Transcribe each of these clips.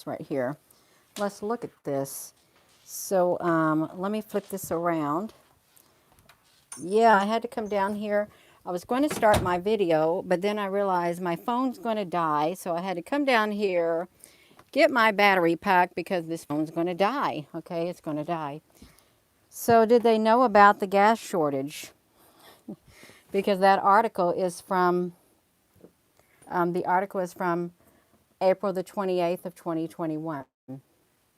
right here. Let's look at this. So let me flip this around. Yeah, I had to come down here. I was going to start my video, but then I realized my phone's going to die. So I had to come down here, get my battery pack because this phone's going to die. Okay, it's going to die. So did they know about the gas shortage? Because that article is from, the article is from April the 28th of 2021.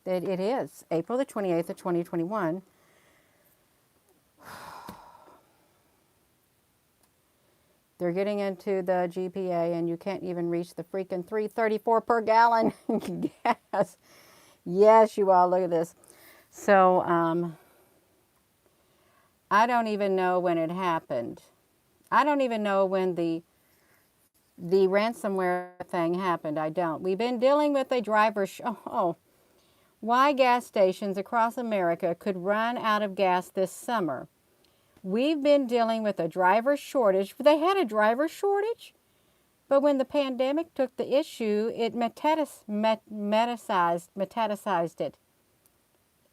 It is April the 28th of 2021. They're getting into the GPA and you can't even reach the freaking 334 per gallon gas. Yes, you all, look at this. So, I don't even know when it happened. I don't even know when the ransomware thing happened. I don't. We've been dealing with a driver why gas stations across America could run out of gas this summer. We've been dealing with a driver shortage. They had a driver shortage, but when the pandemic took the issue, it metastasized it.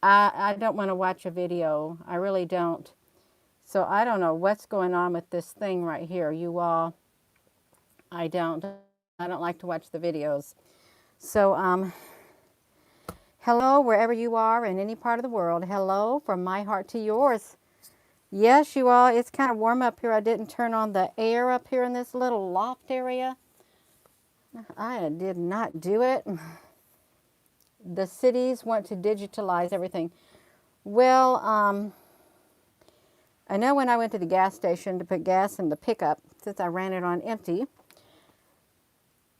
I don't want to watch a video. I really don't. So I don't know what's going on with this thing right here. You all, I don't like to watch the videos. So, hello, wherever you are in any part of the world. Hello from my heart to yours. Yes, you all, it's kind of warm up here. I didn't turn on the air up here in this little loft area. I did not do it. The cities want to digitalize everything. Well, I know when I went to the gas station to put gas in the pickup, since I ran it on empty,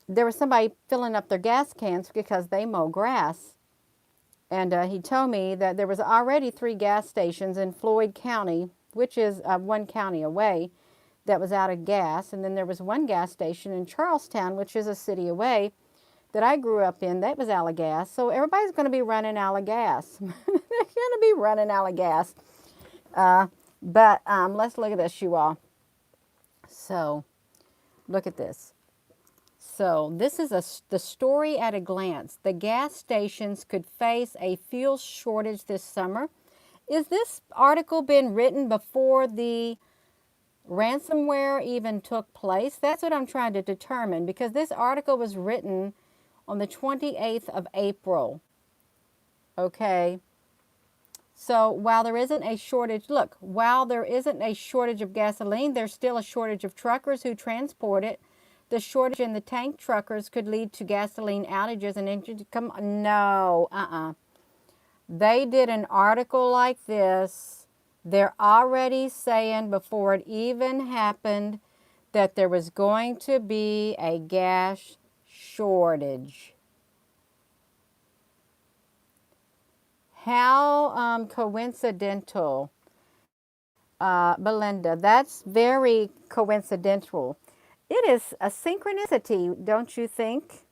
there was somebody filling up their gas cans because they mow grass. And he told me that there was already 3 gas stations in Floyd County, which is 1 county away, that was out of gas. And then there was 1 gas station in Charlestown, which is a city away, that I grew up in, that was out of gas. So everybody's going to be running out of gas. They're going to be running out of gas. But let's look at this, you all. So look at this. So this is the story at a glance. The gas stations could face a fuel shortage this summer. Is this article been written before the ransomware even took place? That's what I'm trying to determine, because this article was written on the 28th of April. Okay. So while there isn't a shortage, look, while there isn't a shortage of gasoline, there's still a shortage of truckers who transport it. The shortage in the tank truckers could lead to gasoline outages and engine. Come on, no, They did an article like this. They're already saying before it even happened that there was going to be a gas shortage. How coincidental, Belinda. That's very coincidental. It is a synchronicity, don't you think?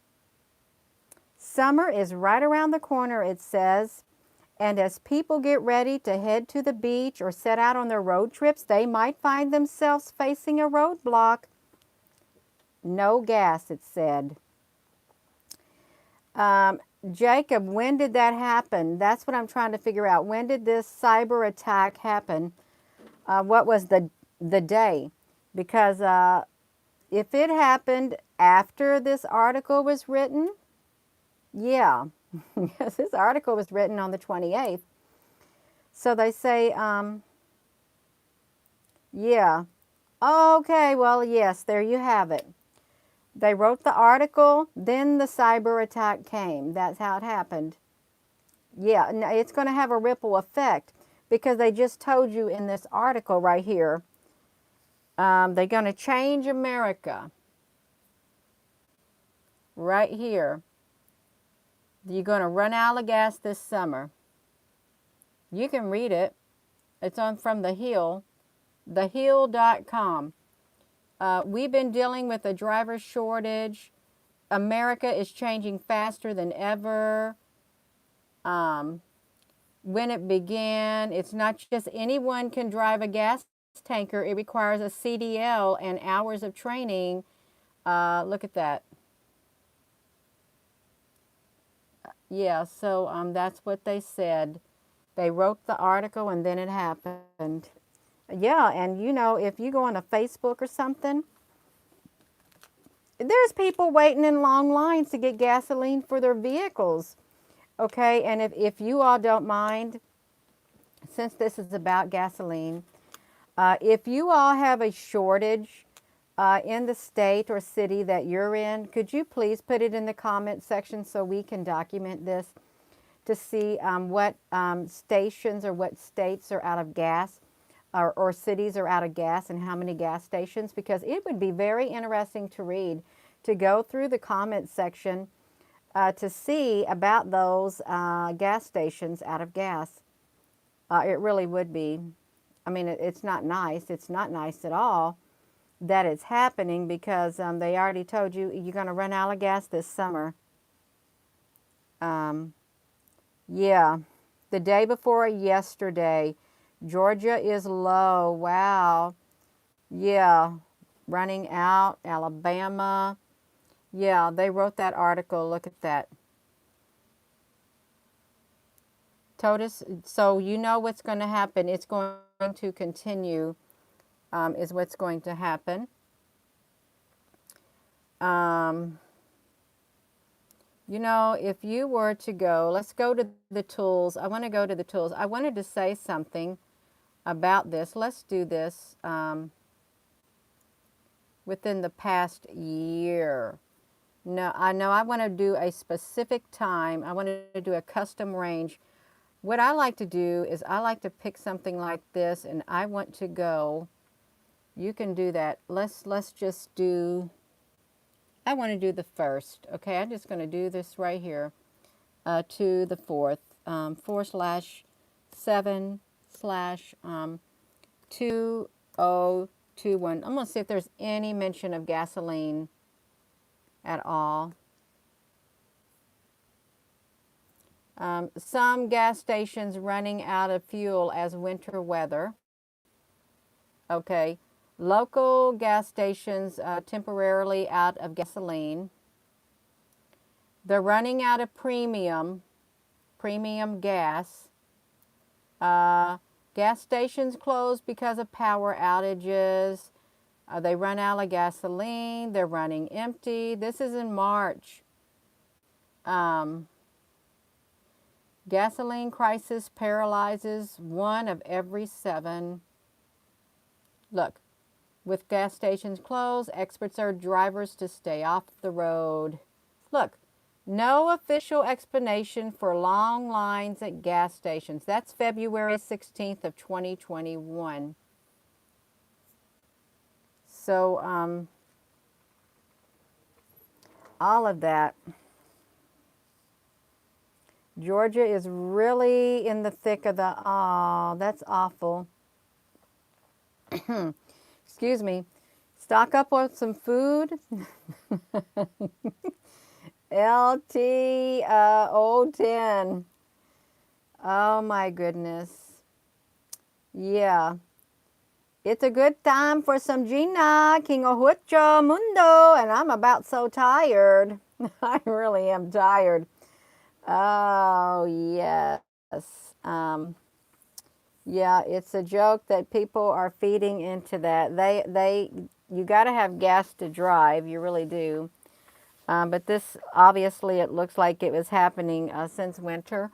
Summer is right around the corner, it says. And as people get ready to head to the beach or set out on their road trips, they might find themselves facing a roadblock. No gas, it said. Jacob, when did that happen? That's what I'm trying to figure out. When did this cyber attack happen? What was the day? Because if it happened after this article was written, yeah, yes, this article was written on the 28th. So they say, yeah. Okay, well, yes, there you have it. They wrote the article, then the cyber attack came. That's how it happened. Yeah, it's going to have a ripple effect because they just told you in this article right here, they're going to change America. Right here. You're going to run out of gas this summer. You can read it. It's on from The Hill, thehill.com. We've been dealing with a driver shortage. America is changing faster than ever. When it began, it's not just anyone can drive a gas tanker. It requires a CDL and hours of training. Look at that. Yeah, so that's what they said. They wrote the article and then it happened. Yeah, and you know, if you go on a Facebook or something, there's people waiting in long lines to get gasoline for their vehicles. Okay, and if you all don't mind, since this is about gasoline, if you all have a shortage in the state or city that you're in, could you please put it in the comment section so we can document this to see what stations or what states are out of gas or cities are out of gas and how many gas stations? Because it would be very interesting to read, to go through the comment section to see about those gas stations out of gas. It really would be. I mean, it's not nice. It's not nice at all that it's happening because they already told you you're going to run out of gas this summer. Yeah, the day before yesterday, Georgia is low. Wow. Yeah, running out. Alabama. Yeah, they wrote that article. Look at that. Totus, so you know what's going to happen. It's going to continue, is what's going to happen. Um, you know, if you were to go, let's go to the tools. I want to go to the tools. I wanted to say something about this. Let's do this within the past year. No, I know I want to do a specific time. I want to do a custom range. What I like to do is I like to pick something like this and I want to go. You can do that. Let's just do, I want to do the first. Okay, I'm just going to do this right here to the fourth. 4/7/2021. I'm going to see if there's any mention of gasoline at all. Some gas stations running out of fuel as winter weather. Okay. Local gas stations temporarily out of gasoline. They're running out of premium gas. Gas stations closed because of power outages. They run out of gasoline. They're running empty. This is in March. Gasoline crisis paralyzes 1 of every 7. Look, with gas stations closed, experts urge drivers to stay off the road. Look, no official explanation for long lines at gas stations. That's February 16th of 2021. So, all of that. Georgia is really in the thick of the, oh, that's awful. Excuse me. Stock up on some food. LT 010. Oh my goodness. Yeah. It's a good time for some Gina King Ohucho Mundo. And I'm about so tired. I really am tired. Oh, yes. Yeah, it's a joke that people are feeding into that. You got to have gas to drive. You really do. But this, obviously, it looks like it was happening since winter.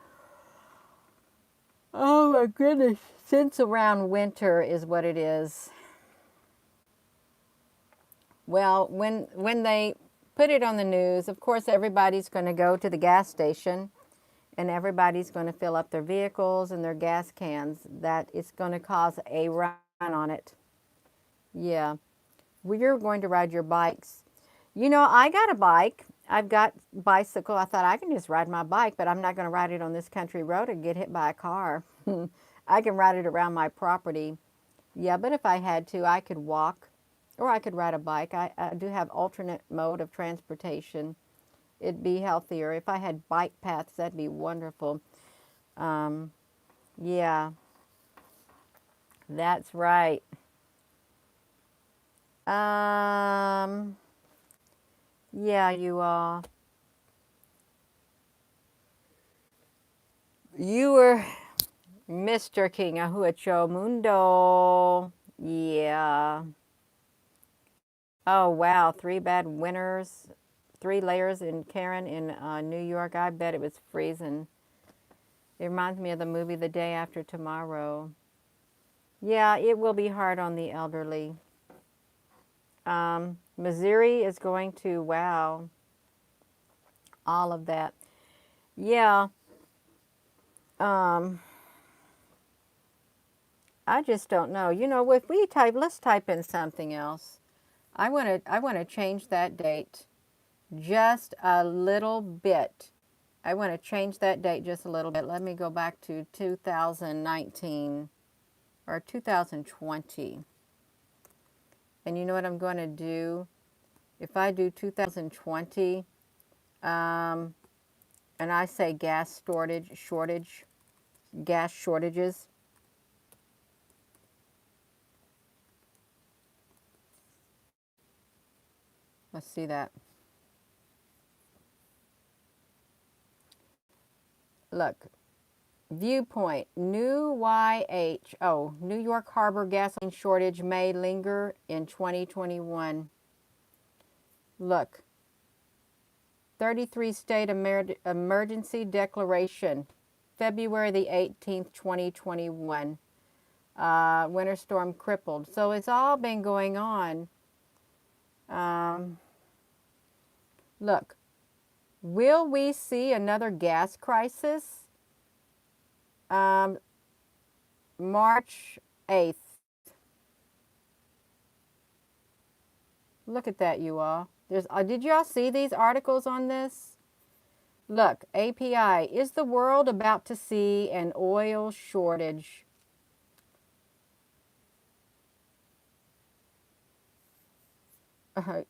Oh my goodness. Since around winter is what it is. Well, when they put it on the news, of course, everybody's going to go to the gas station and everybody's going to fill up their vehicles and their gas cans. That it's going to cause a run on it. Yeah. Well, you're going to ride your bikes. You know, I got a bike. I've got bicycle. I thought I can just ride my bike, but I'm not going to ride it on this country road and get hit by a car. I can ride it around my property. Yeah, but if I had to, I could walk or I could ride a bike. I do have alternate mode of transportation. It'd be healthier. If I had bike paths, that'd be wonderful. Yeah, that's right. Yeah, you are. You were Mr. King Ahuacho Mundo. Yeah. Oh, wow. 3 bad winters. 3 layers in Karen in New York. I bet it was freezing. It reminds me of the movie The Day After Tomorrow. Yeah, it will be hard on the elderly. Missouri is going to, wow, all of that. Yeah. Um, I just don't know. You know, if we type, let's type in something else. I want to change that date just a little bit. I want to change that date just a little bit. Let me go back to 2019 or 2020. And you know what I'm going to do? If I do 2020, and I say gas shortages. Let's see that. Look, viewpoint, new YH. Oh, New York Harbor gasoline shortage may linger in 2021. Look, 33 state emergency declaration, February the 18th, 2021. Winter storm crippled. So it's all been going on. Look, will we see another gas crisis? March 8th. Look at that, you all. Did y'all see these articles on this? Look, API, is the world about to see an oil shortage? Uh,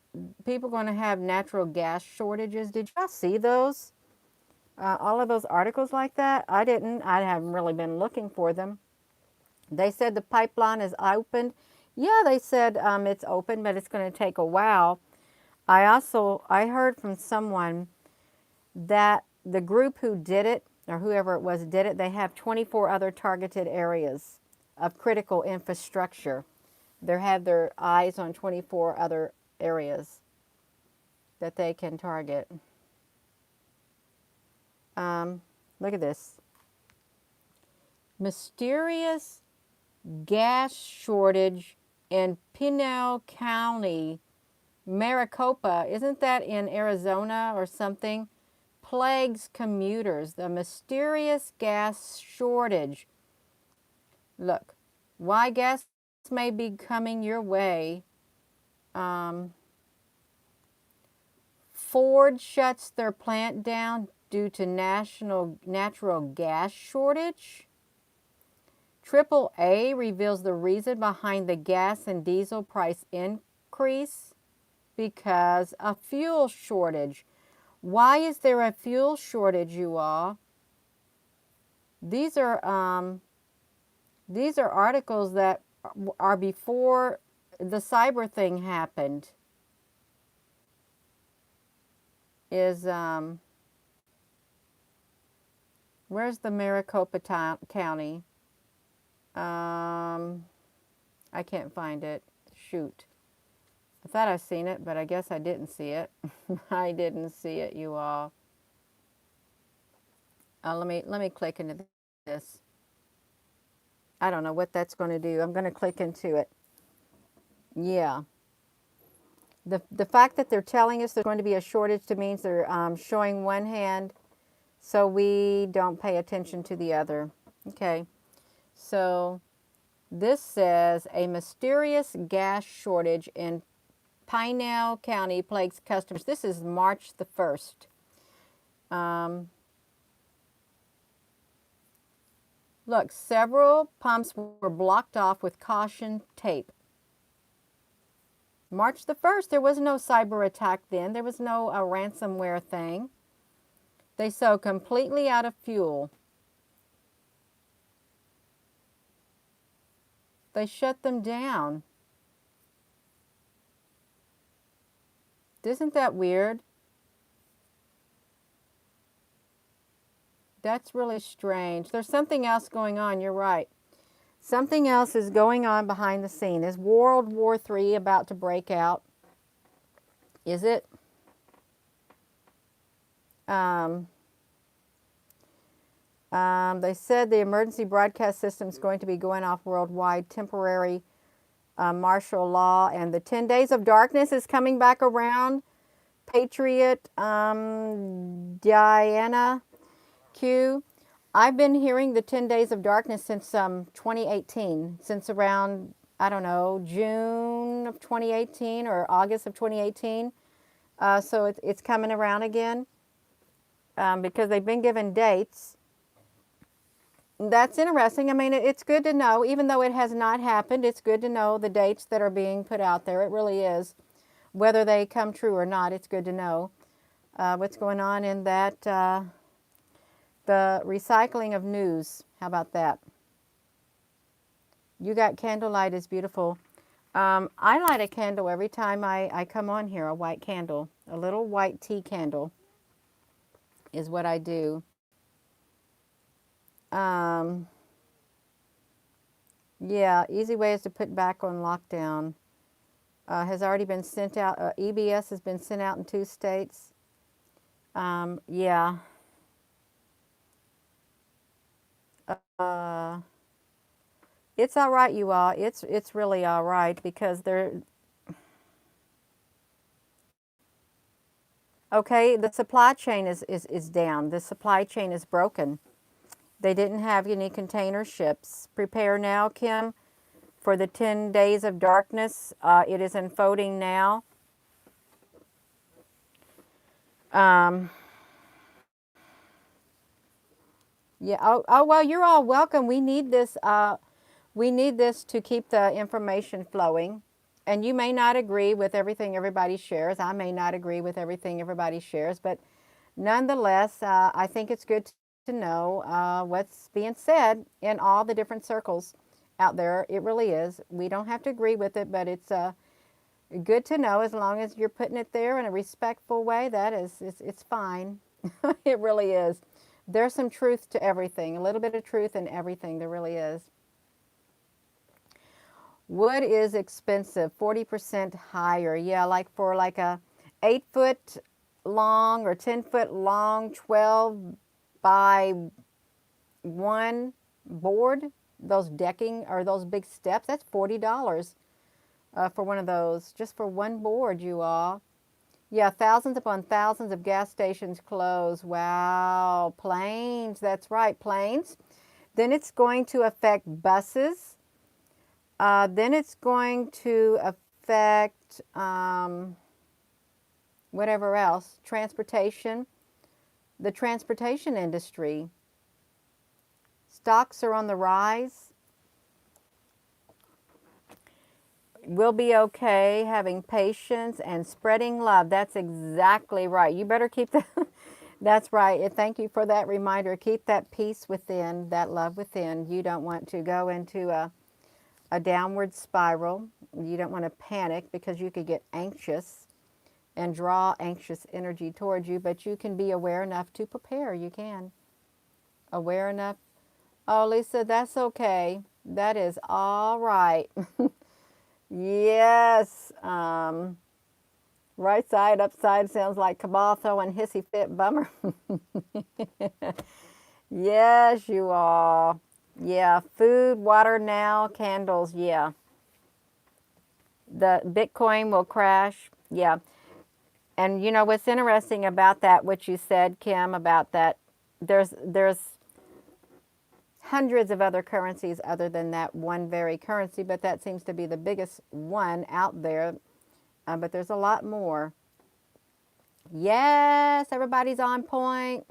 People going to have natural gas shortages. Did y'all see those? All of those articles like that? I didn't. I haven't really been looking for them. They said the pipeline is open. Yeah, they said it's open, but it's going to take a while. I heard from someone that the group who did it, or whoever it was did it, they have 24 other targeted areas of critical infrastructure. They have their eyes on 24 other areas that they can target. Look at this. Mysterious gas shortage in Pinal County, Maricopa. Isn't that in Arizona or something? Plagues commuters. The mysterious gas shortage. Look, why gas may be coming your way. Ford shuts their plant down due to national natural gas shortage. AAA reveals the reason behind the gas and diesel price increase because a fuel shortage. Why is there a fuel shortage, you all? These are articles that are before the cyber thing happened. Is where's the Maricopa County? I can't find it. Shoot. I thought I seen it, but I guess I didn't see it. I didn't see it, you all. Let me click into this. I don't know what that's going to do. I'm going to click into it. Yeah. The fact that they're telling us there's going to be a shortage means they're showing one hand so we don't pay attention to the other. Okay. So this says a mysterious gas shortage in Pinal County plagues customers. This is March the 1st. Look, several pumps were blocked off with caution tape. March the 1st, there was no cyber attack then. There was no ransomware thing. They so completely out of fuel. They shut them down. Isn't that weird? That's really strange. There's something else going on. You're right. Something else is going on behind the scene. Is World War III about to break out? Is it? Um, they said the emergency broadcast system is going to be going off worldwide. Temporary martial law and the 10 days of darkness is coming back around. Patriot Diana Q. I've been hearing the 10 days of darkness since 2018, since around, I don't know, June of 2018 or August of 2018. So it's coming around again because they've been given dates. That's interesting. I mean, it's good to know, even though it has not happened, it's good to know the dates that are being put out there. It really is. Whether they come true or not, it's good to know what's going on in that, the recycling of news. How about that? You got candlelight is beautiful. I light a candle every time I come on here, a white candle. A little white tea candle is what I do. Um, yeah, easy ways to put back on lockdown. Has already been sent out. EBS has been sent out in 2 states. Yeah. Uh, it's all right, you all. It's really all right because they're okay. The supply chain is down. The supply chain is broken. They didn't have any container ships. Prepare now, Kim, for the 10 days of darkness. It is unfolding now. Um, yeah. Oh, well, you're all welcome. We need this. We need this to keep the information flowing. And you may not agree with everything everybody shares. I may not agree with everything everybody shares, but nonetheless, I think it's good to know what's being said in all the different circles out there. It really is. We don't have to agree with it, but it's good to know as long as you're putting it there in a respectful way. That is, it's fine. It really is. There's some truth to everything, a little bit of truth in everything. There really is. Wood is expensive, 40% higher. Yeah, like for like a 8-foot long or 10-foot long, 12 by 1 board, those decking or those big steps, that's $40 for one of those, just for one board, you all. Yeah, thousands upon thousands of gas stations close. Wow, planes, that's right, planes. Then it's going to affect buses. Then it's going to affect whatever else, transportation, the transportation industry. Stocks are on the rise. We'll be okay, having patience and spreading love. That's exactly right. You better keep that. That's right. Thank you for that reminder. Keep that peace within, that love within. You don't want to go into a downward spiral. You don't want to panic because you could get anxious and draw anxious energy towards you, but you can be aware enough to prepare. You can. Aware enough. Oh, Lisa, that's okay. That is all right. Yes. Right side, upside sounds like cabal throwing hissy fit bummer. Yes, you are. Yeah, food, water now, candles, yeah. The Bitcoin will crash. Yeah. And you know what's interesting about that, what you said, Kim, about that, there's hundreds of other currencies other than that one very currency, but that seems to be the biggest one out there. But there's a lot more. Yes, everybody's on point.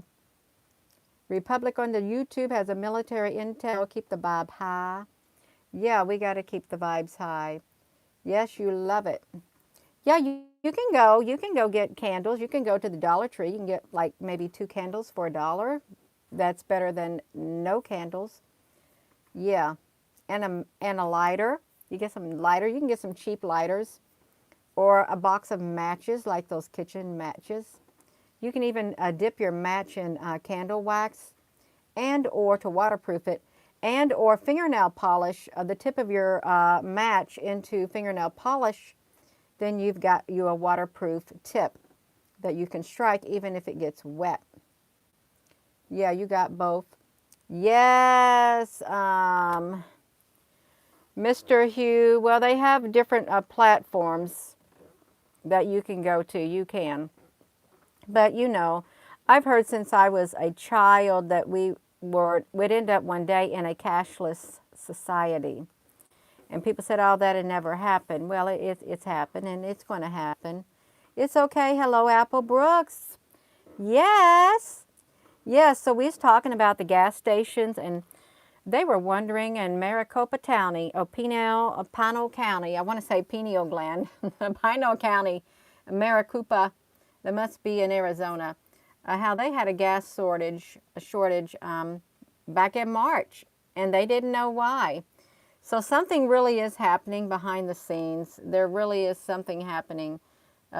Republic on the YouTube has a military intel. Keep the vibe high. Yeah, we got to keep the vibes high. Yes, you love it. Yeah, you can go. You can go get candles. You can go to the Dollar Tree. You can get like maybe 2 candles for $1. That's better than no candles. Yeah, and a lighter. You get some lighter. You can get some cheap lighters, or a box of matches, like those kitchen matches. You can even dip your match in candle wax and or to waterproof it, and or fingernail polish the tip of your match into fingernail polish, then you've got you a waterproof tip that you can strike even if it gets wet. Yeah, you got both. Yes, Mr. Hugh. Well, they have different platforms that you can go to. You can. But you know, I've heard since I was a child that would end up one day in a cashless society. And people said, oh, that had never happened. Well, it's happened and it's going to happen. It's okay. Hello, Apple Brooks. Yes. Yes, so we was talking about the gas stations, and they were wondering in Maricopa County, Pinal County, I want to say pineal gland, Pinal County, Maricopa, that must be in Arizona, how they had a gas shortage back in March, and they didn't know why. So something really is happening behind the scenes. There really is something happening,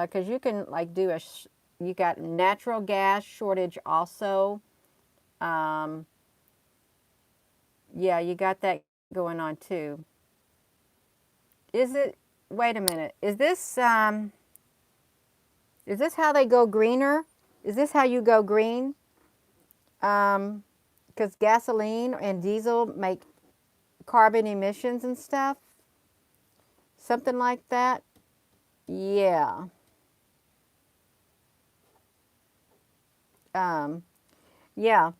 because you can like do you got natural gas shortage also. Yeah, you got that going on too. Is it, wait a minute, is this how they go greener? Is this how you go green? Because gasoline and diesel make carbon emissions and stuff. Something like that. Yeah. Yeah.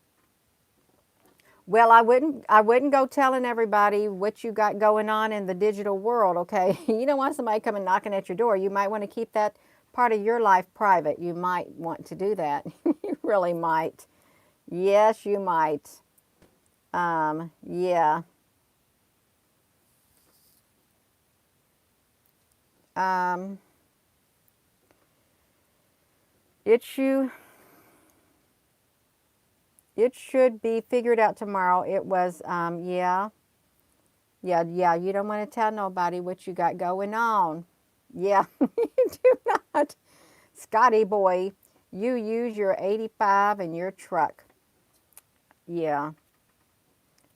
Well, I wouldn't go telling everybody what you got going on in the digital world, okay? You don't want somebody coming knocking at your door. You might want to keep that part of your life private. You might want to do that. You really might. Yes, you might. Yeah. Um, it you it should be figured out tomorrow. It was yeah. Yeah, you don't want to tell nobody what you got going on. Yeah, you do not. Scotty boy, you use your 85 in your truck. Yeah.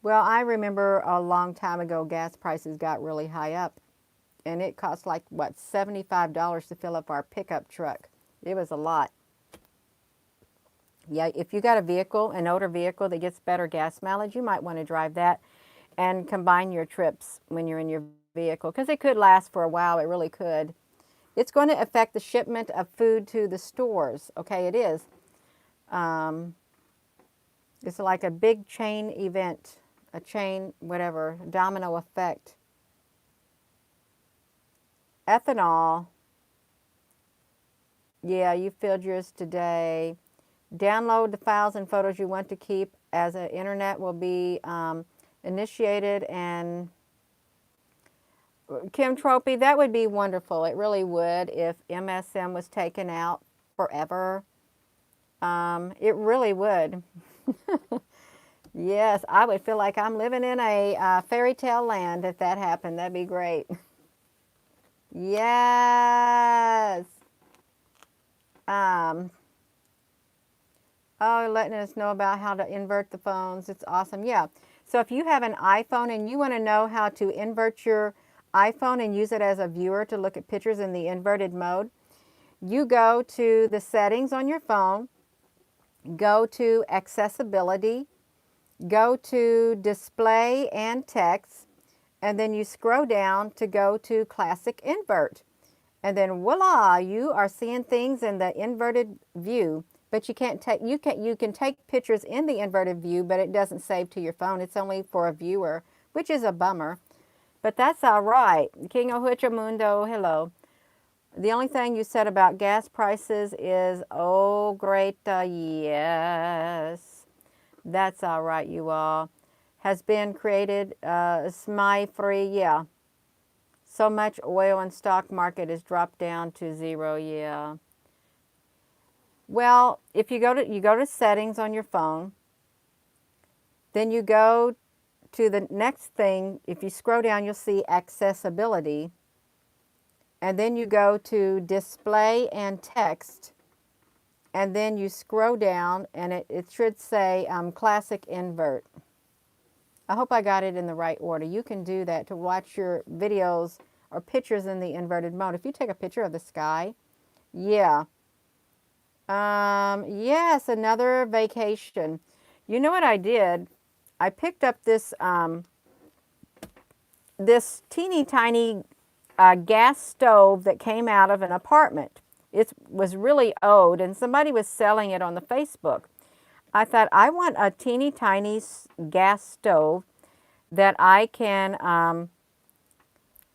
Well, I remember a long time ago, gas prices got really high up. And it cost like, what, $75 to fill up our pickup truck. It was a lot. Yeah, if you got a vehicle, an older vehicle that gets better gas mileage, you might want to drive that and combine your trips when you're in your vehicle, because it could last for a while. It really could. It's going to affect the shipment of food to the stores. Okay, it is. It's like a big chain event, a chain, whatever, domino effect. Ethanol. Yeah, you filled yours today. Download the files and photos you want to keep as an internet will be initiated. And Kim Tropy, that would be wonderful. It really would if MSM was taken out forever. It really would. Yes, I would feel like I'm living in a fairy tale land if that happened. That'd be great. Yes. Um, oh, letting us know about how to invert the phones. It's awesome. Yeah. So if you have an iPhone and you want to know how to invert your iPhone and use it as a viewer to look at pictures in the inverted mode, you go to the settings on your phone, go to accessibility, go to display and text, and then you scroll down to go to classic invert. And then voila, you are seeing things in the inverted view, but you can take pictures in the inverted view, but it doesn't save to your phone. It's only for a viewer, which is a bummer. But that's all right. King Ohucha Mundo, hello. The only thing you said about gas prices is, oh, great, yes. That's all right, you all. Has been created, SMI free, yeah. So much oil and stock market has dropped down to zero, yeah. Well, if you go to settings on your phone, then you go to the next thing. If you scroll down, you'll see accessibility. And then you go to display and text. and then you scroll down, and it should say classic invert. I hope I got it in the right order. You can do that to watch your videos or pictures in the inverted mode. If you take a picture of the sky, yeah. Yes, another vacation. You know what I did? I picked up this teeny tiny gas stove that came out of an apartment. It was really old, and somebody was selling it on the Facebook. I thought, I want a teeny tiny gas stove that I can,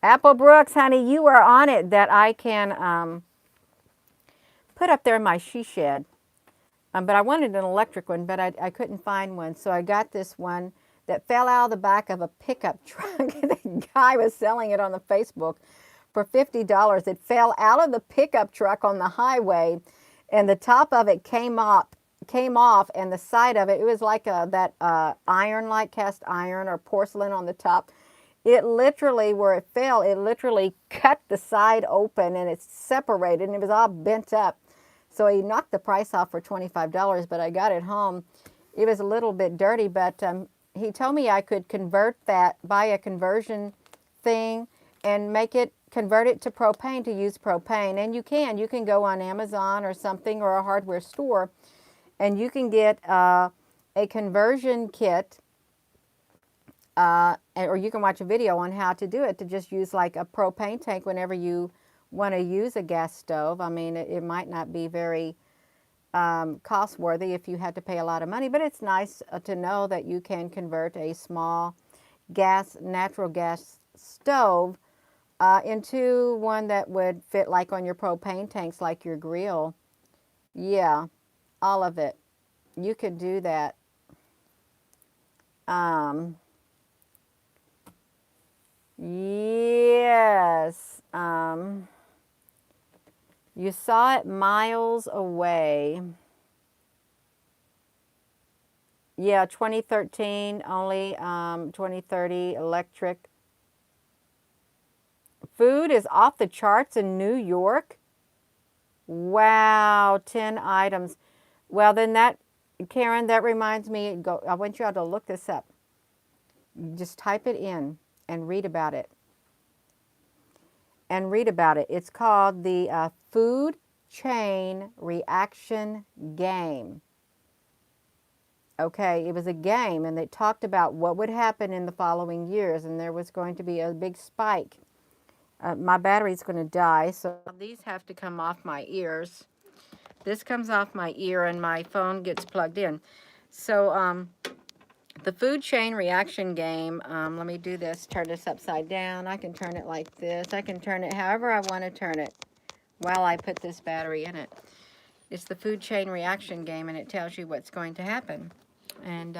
Apple Brooks, honey, you are on it, that I can put up there in my she shed. But I wanted an electric one, but I couldn't find one. So I got this one that fell out of the back of a pickup truck. The guy was selling it on the Facebook for $50. It fell out of the pickup truck on the highway, and the top of it came off, and the side of it, it was like that iron, like cast iron or porcelain on the top. It literally, where it fell, it literally cut the side open, and it separated, and it was all bent up. So he knocked the price off for $25, but I got it home. It was a little bit dirty, but he told me I could convert that, buy a conversion thing, and convert it to propane, to use propane. And you can go on Amazon or something, or a hardware store, and you can get a conversion kit, or you can watch a video on how to do it, to just use like a propane tank whenever you want to use a gas stove. I mean, it might not be very cost worthy if you had to pay a lot of money, but it's nice to know that you can convert a small natural gas stove into one that would fit like on your propane tanks, like your grill. Yeah, all of it. You could do that. Yes. You saw it miles away. Yeah, 2013, only 2030 electric. Food is off the charts in New York. Wow, 10 items. Well, then Karen, that reminds me, I want you all to look this up. Just type it in and read about it. It's called the food chain reaction game. Okay, it was a game, and it talked about what would happen in the following years, and there was going to be a big spike. My battery's going to die, so these have to come off my ears. This comes off my ear, and my phone gets plugged in. So the food chain reaction game, let me do this, turn this upside down. I can turn it like this. I can turn it however I want to turn it while I put this battery in it. It's the food chain reaction game, and it tells you what's going to happen. And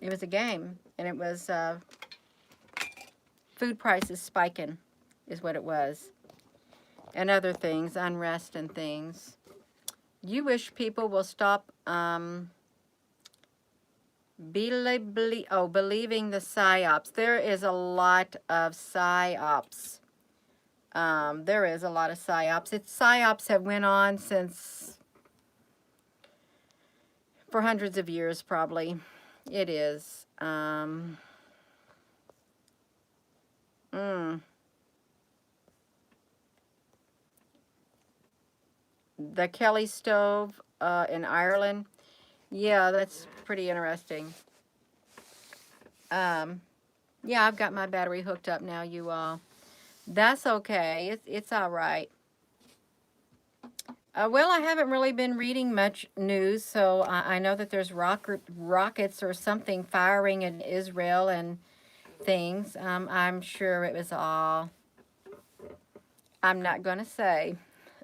it was a game, and it was food prices spiking is what it was, and other things, unrest and things. You wish people will stop believing the psyops. There is a lot of psyops. There is a lot of psyops. Psyops have went on for hundreds of years, probably. It is. The Kelly stove in Ireland. Yeah, that's pretty interesting. Yeah, I've got my battery hooked up now, you all. That's okay. It's all right. Well, I haven't really been reading much news, so I know that there's rockets or something firing in Israel and things. I'm sure it was all... I'm not going to say.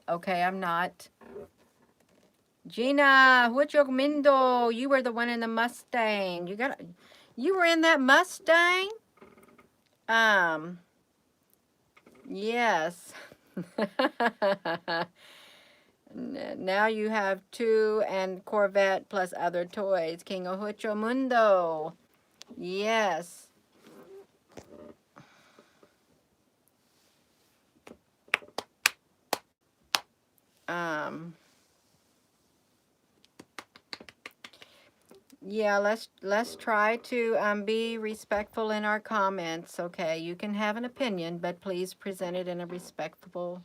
Okay, I'm not. Gina, Huichomindo, you were the one in the Mustang. You were in that Mustang? Yes. Now you have 2 and Corvette plus other toys. King of Huichomundo. Yes. Yeah, let's try to be respectful in our comments. Okay, you can have an opinion, but please present it in a respectful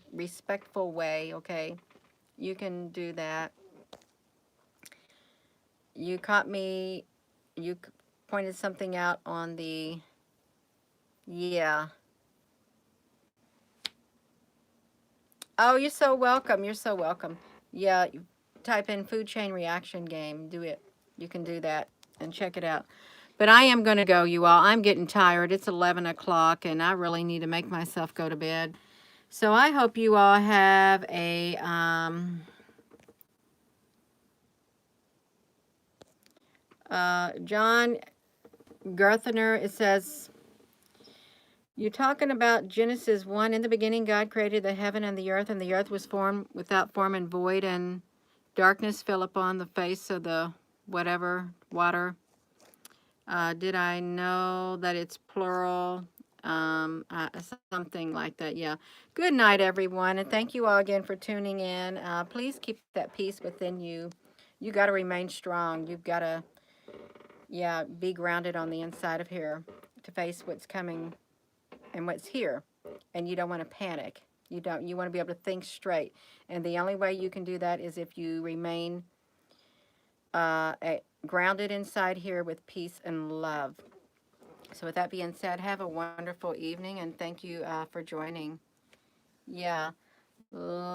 way. Okay, you can do that. You caught me. Pointed something out on the. Yeah. Oh, you're so welcome. You're so welcome. Yeah, you type in food chain reaction game. Do it. You can do that and check it out. But I am going to go, you all. I'm getting tired. It's 11 o'clock, and I really need to make myself go to bed. So I hope you all have a, John Gerthner, it says, you're talking about Genesis 1. In the beginning, God created the heaven and the earth was formed without form and void, and darkness fell upon the face of the whatever, water. Did I know that it's plural? Something like that, yeah. Good night, everyone, and thank you all again for tuning in. Please keep that peace within you. You got to remain strong. You've got to, yeah, be grounded on the inside of here to face what's coming and what's here. And you don't want to panic. You want to be able to think straight. And the only way you can do that is if you remain grounded inside here with peace and love. So with that being said, have a wonderful evening and thank you for joining. Yeah.